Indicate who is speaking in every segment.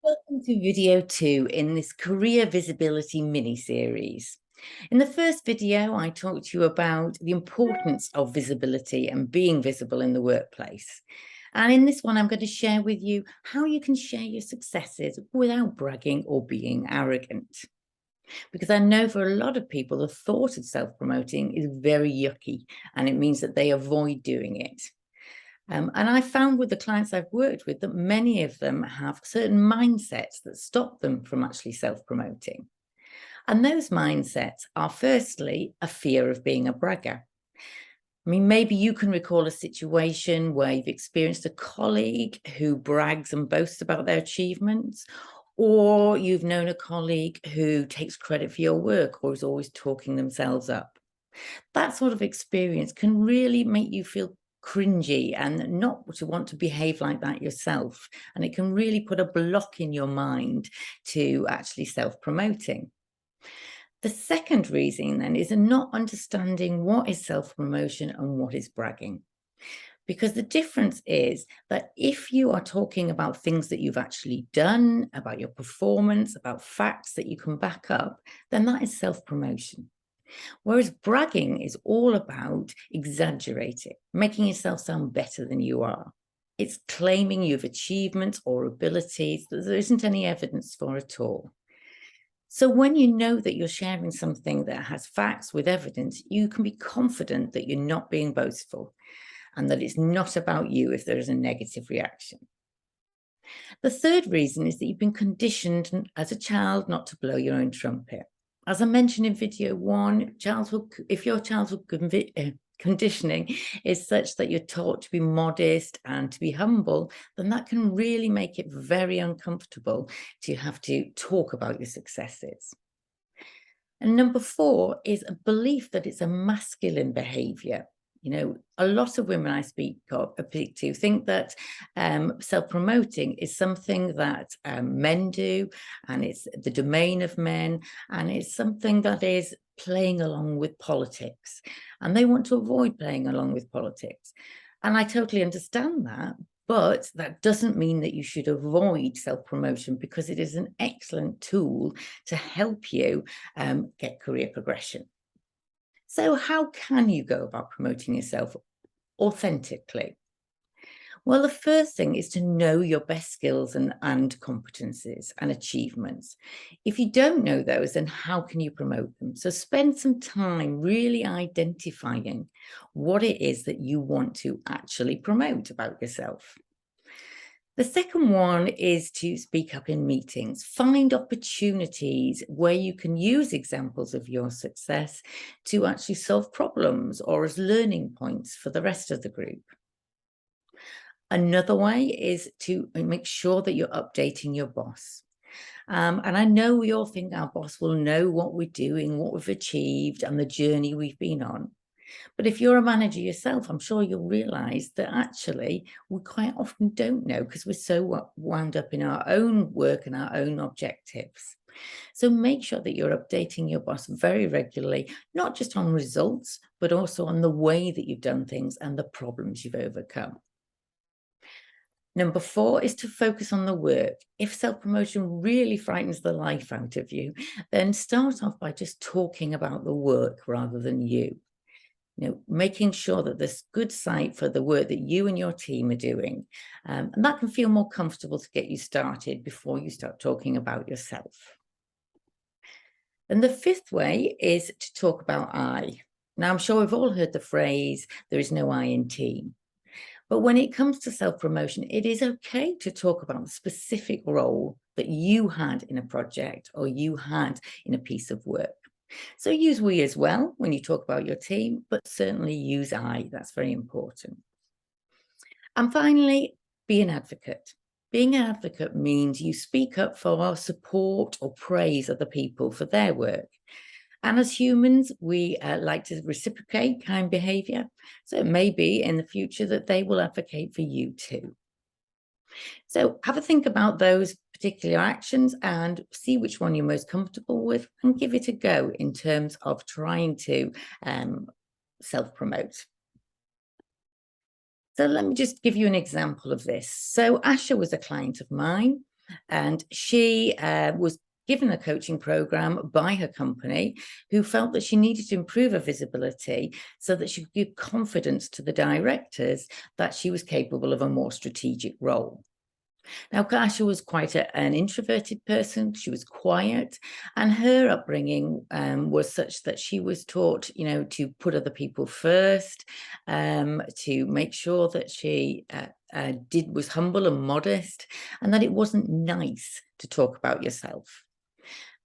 Speaker 1: Welcome to video 2 in this career visibility mini-series. In the first video, I talked to you about the importance of visibility and being visible in the workplace. And in this one, I'm going to share with you how you can share your successes without bragging or being arrogant. Because I know for a lot of people, the thought of self-promoting is very yucky, and it means that they avoid doing it. And I found with the clients I've worked with that many of them have certain mindsets that stop them from actually self-promoting. And those mindsets are firstly a fear of being a bragger. I mean, maybe you can recall a situation where you've experienced a colleague who brags and boasts about their achievements, or you've known a colleague who takes credit for your work or is always talking themselves up. That sort of experience can really make you feel cringy and not to want to behave like that yourself. And it can really put a block in your mind to actually self-promoting. The second reason then is not understanding what is self-promotion and what is bragging. Because the difference is that if you are talking about things that you've actually done, about your performance, about facts that you can back up, then that is self-promotion. Whereas bragging is all about exaggerating, making yourself sound better than you are. It's claiming you have achievements or abilities that there isn't any evidence for at all. So when you know that you're sharing something that has facts with evidence, you can be confident that you're not being boastful and that it's not about you if there is a negative reaction. The third reason is that you've been conditioned as a child not to blow your own trumpet. As I mentioned in video 1, if your childhood conditioning is such that you're taught to be modest and to be humble, then that can really make it very uncomfortable to have to talk about your successes. And number 4 is a belief that it's a masculine behavior. You know, a lot of women I speak to think that self-promoting is something that men do, and it's the domain of men, and it's something that is playing along with politics. And they want to avoid playing along with politics. And I totally understand that, but that doesn't mean that you should avoid self-promotion, because it is an excellent tool to help you get career progression. So how can you go about promoting yourself authentically? Well, the first thing is to know your best skills and competencies and achievements. If you don't know those, then how can you promote them? So spend some time really identifying what it is that you want to actually promote about yourself. The second one is to speak up in meetings. Find opportunities where you can use examples of your success to actually solve problems or as learning points for the rest of the group. Another way is to make sure that you're updating your boss. And I know we all think our boss will know what we're doing, what we've achieved, and the journey we've been on. But if you're a manager yourself, I'm sure you'll realize that actually we quite often don't know, because we're so wound up in our own work and our own objectives. So make sure that you're updating your boss very regularly, not just on results, but also on the way that you've done things and the problems you've overcome. Number 4 is to focus on the work. If self-promotion really frightens the life out of you, then start off by just talking about the work rather than you. You know, making sure that there's good sight for the work that you and your team are doing. And that can feel more comfortable to get you started before you start talking about yourself. And the fifth way is to talk about I. Now, I'm sure we've all heard the phrase, there is no I in team. But when it comes to self-promotion, it is okay to talk about the specific role that you had in a project or you had in a piece of work. So use we as well when you talk about your team, but certainly use I. That's very important. And finally, be an advocate. Being an advocate means you speak up for support or praise other people for their work. And as humans, we like to reciprocate kind behavior. So it may be in the future that they will advocate for you too. So have a think about those particular actions and see which one you're most comfortable with, and give it a go in terms of trying to self-promote. So let me just give you an example of this. So Asha was a client of mine, And she was given a coaching program by her company, who felt that she needed to improve her visibility so that she could give confidence to the directors that she was capable of a more strategic role. Now, Kasia was quite an introverted person. She was quiet, and her upbringing was such that she was taught, to put other people first, to make sure that she was humble and modest, and that it wasn't nice to talk about yourself.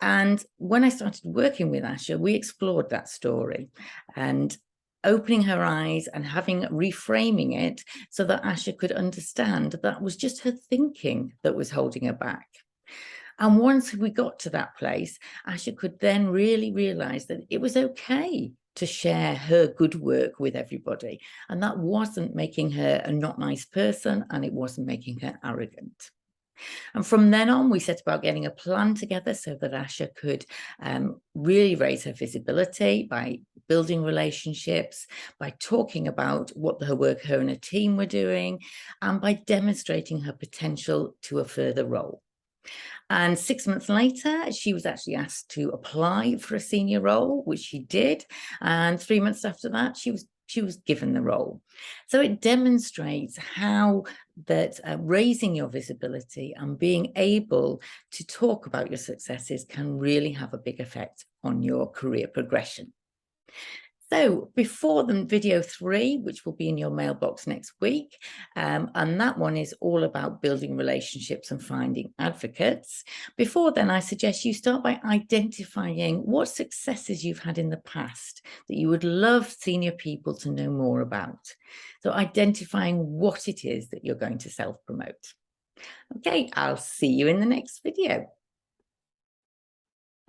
Speaker 1: And when I started working with Asha, we explored that story and opening her eyes and reframing it so that Asha could understand that was just her thinking that was holding her back. And once we got to that place, Asha could then really realize that it was okay to share her good work with everybody. And that wasn't making her a not nice person, and it wasn't making her arrogant. And from then on, we set about getting a plan together so that Asha could really raise her visibility by building relationships, by talking about what her work her and her team were doing, and by demonstrating her potential to a further role. And 6 months later, she was actually asked to apply for a senior role, which she did. And 3 months after that, she was given the role. So it demonstrates how that raising your visibility and being able to talk about your successes can really have a big effect on your career progression. So before the video 3, which will be in your mailbox next week, and that one is all about building relationships and finding advocates. Before then, I suggest you start by identifying what successes you've had in the past that you would love senior people to know more about. So identifying what it is that you're going to self-promote. Okay, I'll see you in the next video.